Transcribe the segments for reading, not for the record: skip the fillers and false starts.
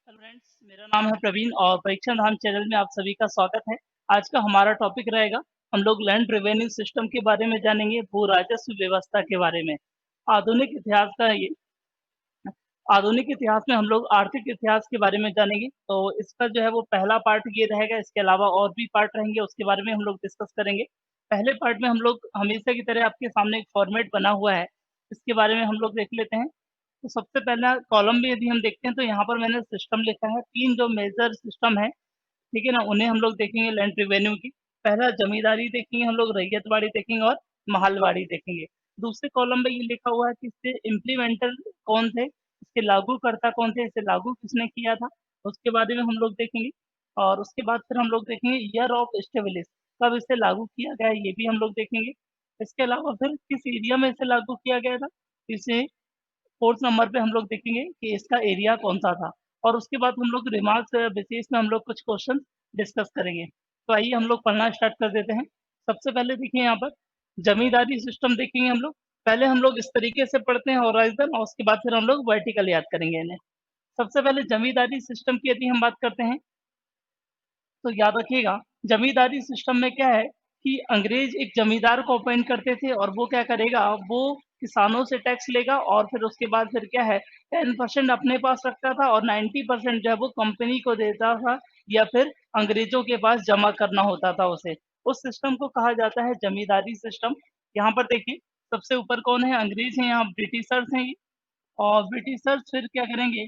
Hello friends, मेरा नाम है प्रवीण और परीक्षा धाम चैनल में आप सभी का स्वागत है। आज का हमारा टॉपिक रहेगा, हम लोग लैंड रेवेन्यू सिस्टम के बारे में जानेंगे, भू राजस्व व्यवस्था के बारे में। आधुनिक इतिहास का ये आधुनिक इतिहास में हम लोग आर्थिक इतिहास के बारे में जानेंगे। तो इसका जो है वो पहला पार्ट ये रहेगा, इसके अलावा और भी पार्ट रहेंगे, उसके बारे में हम लोग डिस्कस करेंगे। पहले पार्ट में हम लोग हमेशा की तरह आपके सामने एक फॉर्मेट बना हुआ है, इसके बारे में हम लोग देख लेते हैं। तो सबसे पहला कॉलम में यदि हम देखते हैं तो यहाँ पर मैंने सिस्टम लिखा है, 3 जो मेजर सिस्टम है, ठीक है ना? उन्हें हम लोग देखेंगे लैंड रेवेन्यू की। पहला जमींदारी देखेंगे हम लोग, रैयतवाड़ी देखेंगे और महलवाड़ी देखेंगे। दूसरे कॉलम में ये लिखा हुआ है कि इसके इम्प्लीमेंटर कौन थे, इसके लागूकर्ता कौन थे, इसे लागू किसने किया था, उसके बारे में हम लोग देखेंगे। और उसके बाद फिर हम लोग देखेंगे ईयर ऑफ एस्टेब्लिश, कब इसे लागू किया गया है, ये भी हम लोग देखेंगे। इसके अलावा फिर किस एरिया में इसे लागू किया गया था, इसे 4th नंबर पे हम लोग देखेंगे कि इसका एरिया कौन-सा था। और उसके बाद हम लोग रिमार्क्स बेसिस में हम लोग कुछ क्वेश्चन डिस्कस करेंगे। तो आइए हम लोग पढ़ना स्टार्ट कर देते हैं। सबसे पहले देखिए यहाँ पर जमींदारी सिस्टम देखेंगे हम लोग। पहले हम लोग इस तरीके से पढ़ते हैं हॉराइज़न, और उसके बाद फिर हम लोग वर्टिकल याद करेंगे इन्हें। सबसे पहले जमींदारी सिस्टम की यदि हम बात करते हैं, तो याद रखिएगा, जमींदारी सिस्टम में क्या है कि अंग्रेज एक जमींदार को अपॉइंट करते थे और वो क्या करेगा, वो किसानों से टैक्स लेगा और फिर उसके बाद फिर क्या है, 10% अपने पास रखता था और 90% जो है वो कंपनी को देता था, या फिर अंग्रेजों के पास जमा करना होता था उसे। उस सिस्टम को कहा जाता है जमींदारी सिस्टम। यहाँ पर देखिए, सबसे ऊपर कौन है, अंग्रेज हैं, यहाँ ब्रिटिशर्स हैं ये। और ब्रिटिशर्स फिर क्या करेंगे,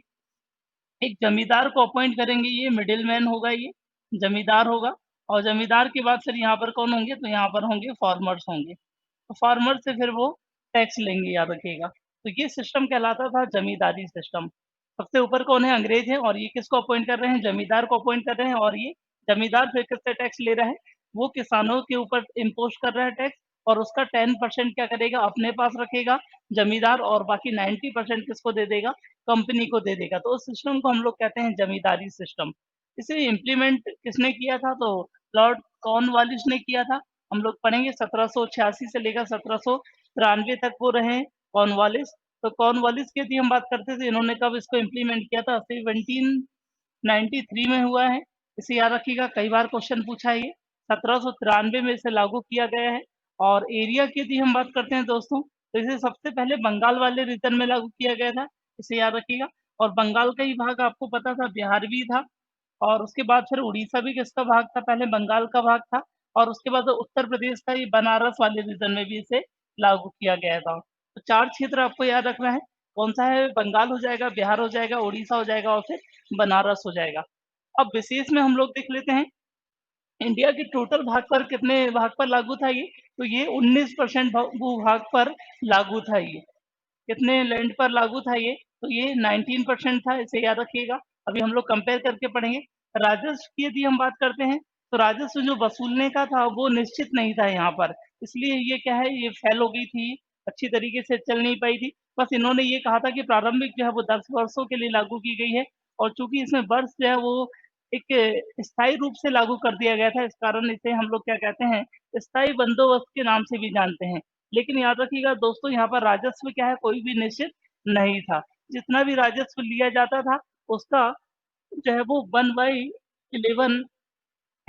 एक जमींदार को अपॉइंट करेंगे, ये मिडिल मैन होगा, ये जमींदार होगा। और जमींदार के बाद फिर यहाँ पर कौन होंगे, तो यहाँ पर होंगे फार्मर्स होंगे। तो फार्मर से फिर वो टैक्स लेंगे, याद रखिएगा। तो ये सिस्टम कहलाता था जमींदारी सिस्टम। सबसे ऊपर कौन है, अंग्रेज है, और ये किसको अपॉइंट कर रहे हैं, जमींदार को अपॉइंट कर रहे हैं। और ये जमींदार फिर किससे टैक्स ले रहा है, वो किसानों के ऊपर इम्पोज कर रहा है टैक्स, और उसका 10% क्या करेगा, अपने पास रखेगा जमींदार, और बाकी 90% किसको दे देगा, कंपनी को दे देगा। तो उस सिस्टम को हम लोग कहते हैं जमींदारी सिस्टम। इसे इम्प्लीमेंट किसने किया था, तो लॉर्ड कॉर्नवालिस ने किया था। हम लोग पढ़ेंगे 1786 से लेकर 1793 तक वो रहे कॉर्नवालिस। तो कॉर्नवालिस की यदि हम बात करते थे, इन्होंने कब इसको इम्प्लीमेंट किया था, 1793 में हुआ है। इसे याद रखिएगा, कई बार क्वेश्चन पूछा है ये। 1793 में इसे लागू किया गया है। और एरिया की यदि हम बात करते हैं दोस्तों, तो इसे सबसे पहले बंगाल वाले रीजन में लागू किया गया था, इसे याद रखिएगा। और बंगाल का ही भाग आपको पता था, बिहार भी था। और उसके बाद फिर उड़ीसा भी किसका भाग था, पहले बंगाल का भाग था। और उसके बाद उत्तर प्रदेश का ये बनारस वाले रीजन में भी इसे लागू किया गया था। तो 4 क्षेत्र आपको याद रखना है, कौन-सा है, बंगाल हो जाएगा, बिहार हो जाएगा, उड़ीसा हो जाएगा और फिर बनारस हो जाएगा। अब विशेष में हम लोग देख लेते हैं, इंडिया के टोटल भाग पर कितने भाग पर लागू था ये, तो ये 19% भू-भाग पर लागू था ये। कितने लैंड पर लागू था ये, तो ये 19% था, इसे याद रखिएगा। अभी हम लोग कंपेयर करके पढ़ेंगे। राजस्व की यदि हम बात करते हैं, तो राजस्व जो वसूलने का था वो निश्चित नहीं था यहाँ पर, इसलिए ये क्या है, ये फेल हो गई थी, अच्छी तरीके से चल नहीं पाई थी। बस इन्होंने ये कहा था कि प्रारंभिक जो है वो 10 वर्षों के लिए लागू की गई है, और चूंकि इसमें वर्ष जो है वो एक स्थायी रूप से लागू कर दिया गया था, इस कारण इसे हम लोग क्या कहते हैं, स्थायी बंदोबस्त के नाम से भी जानते हैं। लेकिन याद रखिएगा दोस्तों, यहाँ पर राजस्व क्या है, कोई भी निश्चित नहीं था। जितना भी राजस्व लिया जाता था, उसका जो है वो 1/11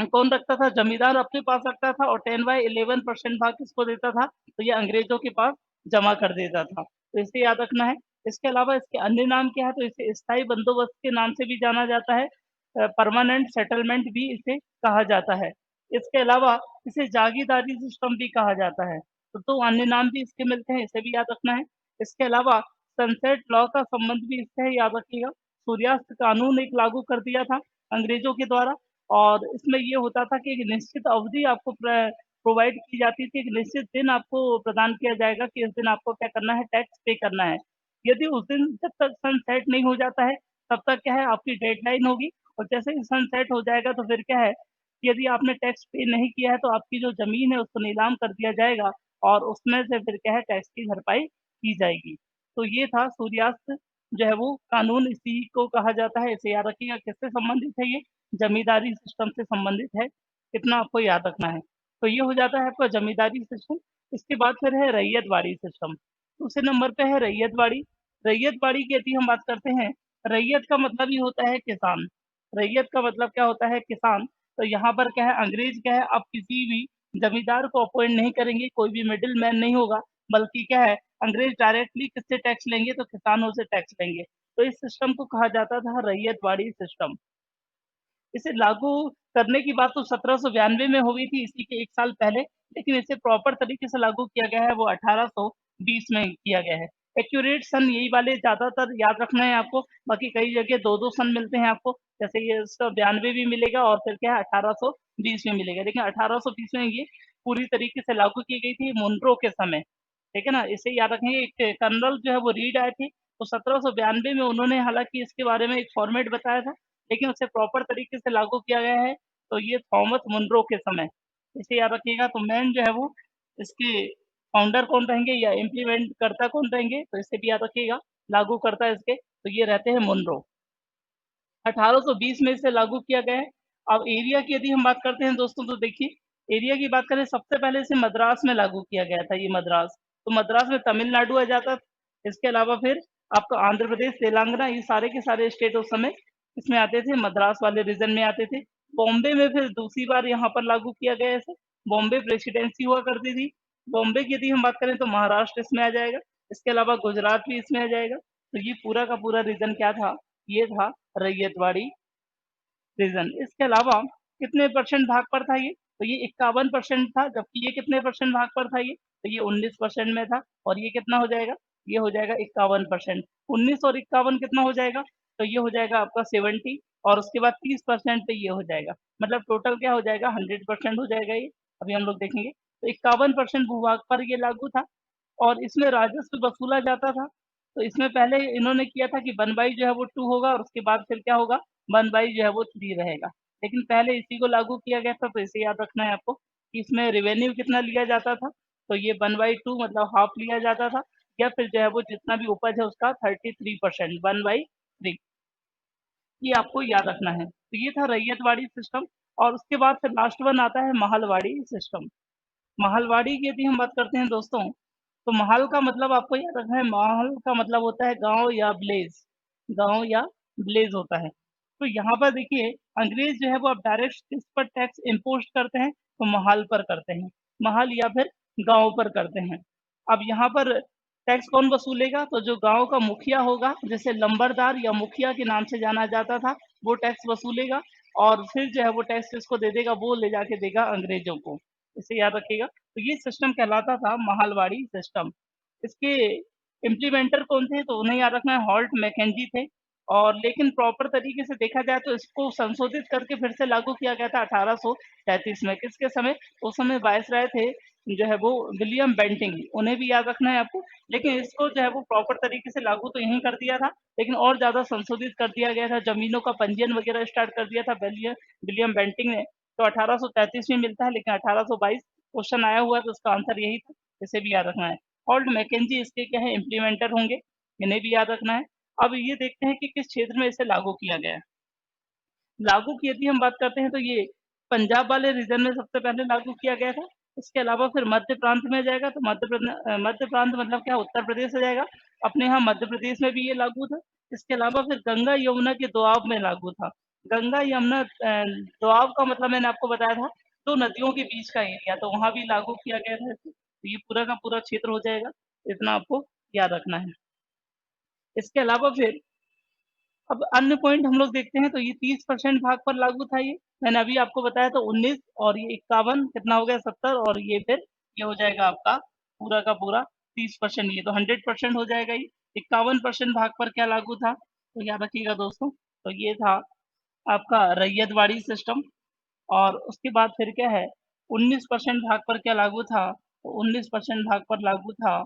कौन रखता था, जमींदार अपने पास रखता था, और 10/11% भाग किसको देता था, तो ये अंग्रेजों के पास जमा कर देता था। तो इसे याद रखना है। इसके अलावा इसके अन्य नाम क्या है, तो इसे स्थायी बंदोबस्त के नाम से भी जाना जाता है, परमानेंट सेटलमेंट भी इसे कहा जाता है। इसके अलावा इसे जागीरदारी सिस्टम भी कहा जाता है। तो 2 अन्य नाम भी इसके मिलते हैं, इसे भी याद रखना है। इसके अलावा सनसेट लॉ का संबंध भी इससे है, याद रखिएगा। सूर्यास्त कानून एक लागू कर दिया था अंग्रेजों के द्वारा, और इसमें ये होता था कि एक निश्चित अवधि आपको प्रोवाइड की जाती थी, एक निश्चित दिन आपको प्रदान किया जाएगा कि इस दिन आपको क्या करना है, टैक्स पे करना है। यदि उस दिन जब तक सन सेट नहीं हो जाता है, तब तक क्या है, आपकी डेडलाइन होगी। और जैसे ही सन सेट हो जाएगा तो फिर क्या है, यदि आपने टैक्स पे नहीं किया है तो आपकी जो ज़मीन है उसको नीलाम कर दिया जाएगा, और उसमें से फिर क्या है, टैक्स की भरपाई की जाएगी। तो ये था सूर्यास्त जो है वो कानून, इसी को कहा जाता है, इसे याद रखिएगा। किससे संबंधित है ये, जमींदारी सिस्टम से संबंधित है, इतना आपको याद रखना है। तो ये हो जाता है आपका जमींदारी सिस्टम। इसके बाद फिर है रैयतवाड़ी सिस्टम। दूसरे नंबर पे है रैयतवाड़ी। रैयतवाड़ी की यदि हम बात करते हैं, रैयत का मतलब ही होता है किसान। रैयत का मतलब क्या होता है? किसान। तो यहाँ पर क्या है, अंग्रेज क्या है, अब किसी भी जमींदार को अपॉइंट नहीं करेंगे, कोई भी मिडिल मैन नहीं होगा, बल्कि क्या है, अंग्रेज डायरेक्टली किससे टैक्स लेंगे? तो किसानों से टैक्स लेंगे। तो इस सिस्टम को कहा जाता था रैयतवाड़ी सिस्टम। इसे लागू करने की बात तो 1792 में हो गई थी, इसी के 1 साल पहले, लेकिन इसे प्रॉपर तरीके से लागू किया गया है वो 1820 में किया गया है। एक्यूरेट सन यही वाले ज़्यादातर याद रखना है आपको, बाकी कई जगह 2-2 सन मिलते हैं आपको, जैसे ये इसका 92 भी मिलेगा और फिर क्या है 1820 में मिलेगा। लेकिन 1820 में ये पूरी तरीके से लागू की गई थी मुनरो के समय, ठीक है ना? इसे याद रखेंगे, एक कर्नल जो है वो रीड आए थे, तो 1792 में उन्होंने हालाँकि इसके बारे में एक फॉर्मेट बताया था, लेकिन उसे प्रॉपर तरीके से लागू किया गया है, तो ये थॉमस मुनरो के समय। इसे याद रखिएगा, तो मेन जो है वो इसके फाउंडर कौन रहेंगे या इम्प्लीमेंट करता कौन रहेंगे, तो इसे भी याद रखिएगा, लागू करता इसके, तो ये रहते हैं मुनरो। 1820 में इसे लागू किया गया है। अब एरिया की यदि हम बात करते हैं दोस्तों, तो देखिए, एरिया की बात करें, सबसे पहले इसे मद्रास में लागू किया गया था, ये मद्रास। तो मद्रास में तमिलनाडु आ जाता था। इसके अलावा फिर आपका आंध्र प्रदेश, तेलंगाना, ये सारे के सारे स्टेट उस समय इसमें आते थे, मद्रास वाले रीजन में आते थे। बॉम्बे में फिर दूसरी बार यहाँ पर लागू किया गया इसे। बॉम्बे प्रेसिडेंसी हुआ करती थी। बॉम्बे की यदि हम बात करें तो महाराष्ट्र इसमें आ जाएगा। इसके अलावा गुजरात भी इसमें आ जाएगा। तो ये पूरा का पूरा रीजन क्या था? ये था रैयतवाड़ी रीजन। इसके अलावा कितने परसेंट भाग पर था ये? तो ये 51% था, जबकि ये कितने परसेंट भाग पर था ये? तो ये 19% में था। और ये कितना हो जाएगा? ये हो जाएगा 51%। 19 और 51 कितना हो जाएगा? तो ये हो जाएगा आपका 70, और उसके बाद 30% पे ये हो जाएगा। मतलब टोटल क्या हो जाएगा? 100% हो जाएगा ये। अभी हम लोग देखेंगे। तो 51% भूभाग पर ये लागू था, और इसमें राजस्व वसूला जाता था। तो इसमें पहले इन्होंने किया था कि 1/2 जो है वो 2 होगा, और उसके बाद फिर क्या होगा? 1/2 जो है वो 3 रहेगा। लेकिन पहले इसी को लागू किया गया था, तो इसे याद रखना है आपको कि इसमें रेवेन्यू कितना लिया जाता था? तो ये 1/2 मतलब हाफ लिया जाता था, या फिर जो है वो जितना भी उपज है उसका 33%, 1/3, ये आपको याद रखना है। तो ये था रैयतवाड़ी सिस्टम, और उसके बाद फिर लास्ट वन आता है महलवाड़ी सिस्टम। महलवाड़ी की यदि हम बात करते हैं दोस्तों, तो महल का मतलब आपको याद रखना है, महल का मतलब होता है गाँव या विलेज, गाँव या विलेज होता है। तो यहाँ पर देखिए, अंग्रेज जो है वो अब डायरेक्ट किस पर टैक्स इम्पोज़ करते हैं? तो महल पर करते हैं। महल या फिर गाँव पर करते हैं। अब यहाँ पर टैक्स कौन वसूलेगा? तो जो गाँव का मुखिया होगा, जिसे लंबरदार या मुखिया के नाम से जाना जाता था, वो टैक्स वसूलेगा, और फिर जो है वो टैक्स किसको दे देगा? वो ले जाके देगा अंग्रेजों को। इसे याद रखिएगा। तो ये सिस्टम कहलाता था महलवाड़ी सिस्टम। इसके इम्प्लीमेंटर कौन थे? तो उन्हें याद रखना है, हॉल्ट मैकेंजी थे। और लेकिन प्रॉपर तरीके से देखा जाए तो इसको संशोधित करके फिर से लागू किया गया था 1833 में। किसके समय? उस समय वायसराय थे जो है वो विलियम बेंटिंग, उन्हें भी याद रखना है आपको। लेकिन इसको जो है वो प्रॉपर तरीके से लागू तो यहीं कर दिया था, लेकिन और ज़्यादा संशोधित कर दिया गया था, ज़मीनों का पंजीयन वगैरह स्टार्ट कर दिया था विलियम बेंटिंग ने। तो 1833 में मिलता है, लेकिन 1822 क्वेश्चन आया हुआ है, तो उसका आंसर यही था। इसे भी याद रखना है। हॉल्ट मैकेंजी इसके क्या है? इम्प्लीमेंटर होंगे, इन्हें भी याद रखना है। अब ये देखते हैं कि किस क्षेत्र में इसे लागू किया गया है। लागू की यदि हम बात करते हैं, तो ये पंजाब वाले रीजन में सबसे पहले लागू किया गया था। इसके अलावा फिर मध्य प्रांत में जाएगा, तो मध्य प्रांत मतलब क्या? उत्तर प्रदेश आ जाएगा। अपने यहाँ मध्य प्रदेश में भी ये लागू था। इसके अलावा फिर गंगा यमुना के दोआब में लागू था। गंगा यमुना दोआब का मतलब मैंने आपको बताया था, 2 नदियों के बीच का एरिया, तो वहाँ भी लागू किया गया था इसे। तो ये पूरा का पूरा क्षेत्र हो जाएगा, इतना आपको याद रखना है। इसके अलावा फिर अब अन्य पॉइंट हम लोग देखते हैं, तो ये 30% भाग पर लागू था ये। मैंने अभी आपको बताया था 19, और ये 51 कितना हो गया? 70, और ये फिर ये हो जाएगा आपका पूरा का पूरा 30%, ये तो 100% हो जाएगा ये। 51% भाग पर क्या लागू था? तो याद रखिएगा दोस्तों, तो ये था आपका रैयतवाड़ी सिस्टम। और उसके बाद फिर क्या है? 19% भाग पर क्या लागू था? तो 19% भाग पर लागू था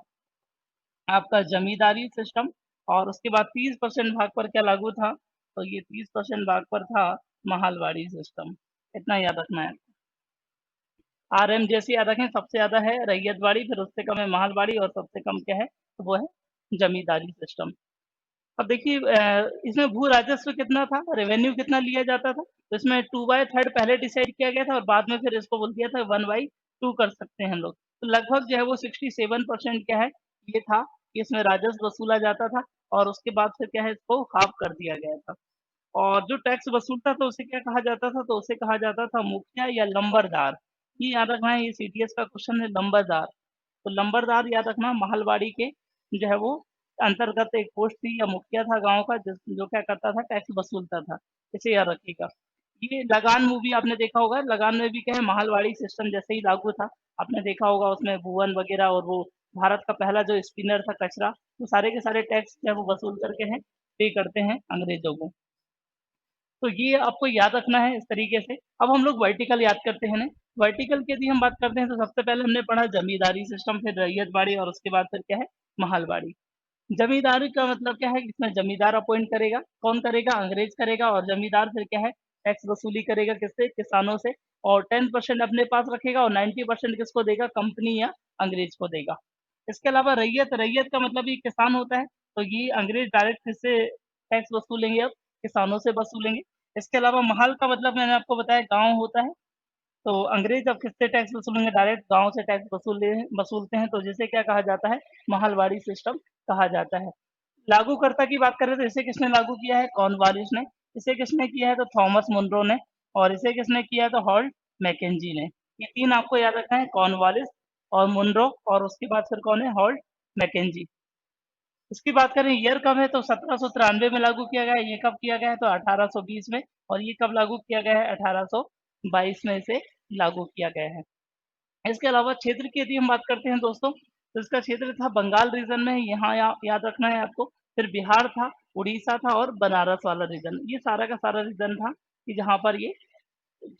आपका जमींदारी सिस्टम। और उसके बाद 30% भाग पर क्या लागू था? तो ये 30% भाग पर था महलवाड़ी सिस्टम। इतना याद रखना है। आरएम जैसे याद रखें, सबसे ज़्यादा है रैयतवाड़ी, फिर उससे कम है महलवाड़ी, और सबसे कम क्या है? तो वो है जमींदारी सिस्टम। अब देखिए, इसमें भू राजस्व कितना था? रेवेन्यू कितना लिया जाता था? तो इसमें 2/3 पहले डिसाइड किया गया था, और बाद में फिर इसको बोल दिया था 1/2 कर सकते हैं हम लोग। तो लगभग जो है वो 67% क्या है? ये था कि इसमें राजस्व वसूला जाता था। और उसके बाद फिर क्या है इसको हाफ कर दिया गया था। और जो टैक्स वसूलता था उसे क्या कहा जाता था? तो उसे कहा जाता था मुखिया या लंबरदार। ये याद रखना है, ये सीटीएस का क्वेश्चन है, लंबरदार। तो लंबरदार याद रखना, महलवाड़ी के जो है वो अंतर्गत एक पोस्ट थी या मुखिया था गाँव का, जो क्या करता था, टैक्स वसूलता था। इसे याद रखिएगा। ये लगान मूवी आपने देखा होगा, लगान में भी क्या है महलवाड़ी सिस्टम जैसे ही लागू था। आपने देखा होगा उसमें भुवन वगैरह और वो भारत का पहला जो स्पिनर था कचरा, वो सारे के सारे टैक्स जो है वो वसूल करके हैं, पे करते हैं अंग्रेजों को। तो ये आपको याद रखना है इस तरीके से। अब हम लोग वर्टिकल याद करते हैं ना। वर्टिकल की यदि हम बात करते हैं तो सबसे पहले हमने पढ़ा जमींदारी सिस्टम, फिर रैयतवाड़ी और उसके बाद फिर क्या है महलवाड़ी। जमींदारी का मतलब क्या है कि इसमें जमींदार अपॉइंट करेगा, कौन करेगा? अंग्रेज करेगा। और जमींदार फिर क्या है टैक्स वसूली करेगा किससे? किसानों से। और 10% अपने पास रखेगा और 90% किसको देगा? कंपनी या अंग्रेज को देगा। इसके अलावा रैयत, रैयत का मतलब ये किसान होता है। तो ये अंग्रेज डायरेक्ट किससे टैक्स वसूलेंगे? अब किसानों से वसूलेंगे। इसके अलावा महल का मतलब मैंने आपको बताया गांव होता है। तो अंग्रेज अब किससे टैक्स वसूलेंगे? डायरेक्ट गांव से टैक्स वसूलते हैं, तो जिसे क्या कहा जाता है? महलवाड़ी सिस्टम कहा जाता है। लागूकर्ता की बात करें तो इसे किसने लागू किया है? कॉर्नवालिस ने। इसे किसने किया है? तो थॉमस मुनरो ने। और इसे किसने किया है? तो हॉल्ट मैकेंजी ने। ये तीन आपको याद रखना है, कॉर्नवालिस और मुनरो, और उसके बाद फिर कौन है? Holt Mackenzie. इसकी बात करें ईयर कब है, तो 1793 में लागू किया गया है। ये कब किया गया है? तो 1820 में। और ये कब लागू किया गया है? 1822 में इसे लागू किया गया है। इसके अलावा क्षेत्र की यदि हम बात करते हैं दोस्तों, तो इसका क्षेत्र था बंगाल रीजन में, यहाँ याद रखना है आपको। फिर बिहार था, उड़ीसा था और बनारस वाला रीजन, ये सारा का सारा रीजन था कि जहाँ पर ये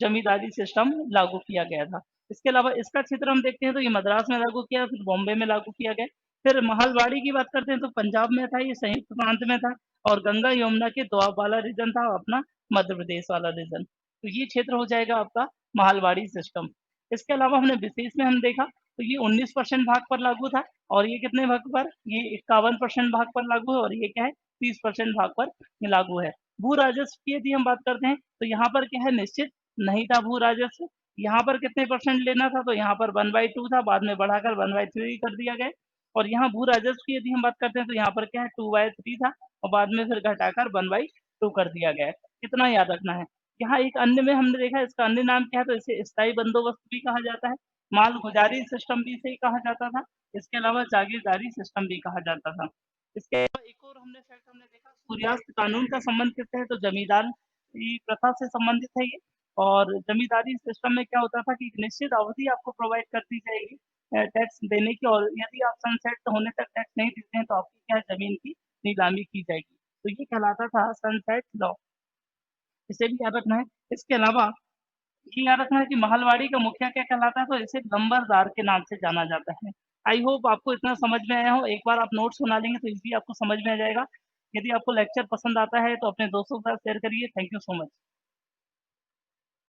जमींदारी सिस्टम लागू किया गया था। इसके अलावा इसका क्षेत्र हम देखते हैं तो ये मद्रास में लागू किया, फिर बॉम्बे में लागू किया गया। फिर महलवाड़ी की बात करते हैं तो पंजाब में था, ये संयुक्त प्रांत में था। और गंगा यमुना के दोआब वाला रीजन था अपना, मध्य प्रदेश वाला रीजन। तो ये क्षेत्र हो जाएगा आपका महलवाड़ी सिस्टम। इसके अलावा हमने विशेष में हम देखा तो ये 19% भाग पर लागू था। और ये कितने भाग पर? ये 51% भाग पर लागू है। और ये क्या है? 30% भाग पर लागू है। भू राजस्व की यदि हम बात करते हैं तो यहाँ पर क्या है? निश्चित नहीं था भू राजस्व। यहाँ पर कितने परसेंट लेना था? तो यहाँ पर 1/2 था, बाद में बढ़ाकर 1/3 कर दिया गया। और यहाँ भू राजस्व की यदि हम बात करते हैं तो यहाँ पर क्या है? 2/3 था और बाद में फिर घटाकर 1/2 कर दिया गया है। कितना याद रखना है। यहाँ एक अन्य में हमने देखा, इसका अन्य नाम क्या है? तो इसे स्थायी बंदोबस्त भी कहा जाता है, माल गुजारी सिस्टम भी इसे कहा जाता था। इसके अलावा जागीरदारी सिस्टम भी कहा जाता था। इसके अलावा एक और हमने फैक्ट हमने देखा, सूर्यास्त कानून का संबंध किससे है? तो जमींदार की प्रथा से संबंधित है ये। और जमींदारी सिस्टम में क्या होता था कि एक निश्चित अवधि आपको प्रोवाइड कर दी जाएगी टैक्स देने की, और यदि आप सनसेट होने तक टैक्स नहीं देते हैं तो आपकी क्या है? जमीन की नीलामी की जाएगी। तो ये कहलाता था सनसेट लॉ। इसे भी याद रखना है। इसके अलावा ये याद रखना है कि महलवाड़ी का मुखिया क्या कहलाता है? तो इसे नंबरदार के नाम से जाना जाता है। आई होप आपको इतना समझ में आया हो। एक बार आप नोट्स बना लेंगे तो इजी आपको समझ में आ जाएगा। यदि आपको लेक्चर पसंद आता है तो अपने दोस्तों के साथ शेयर करिए। Thank you so much.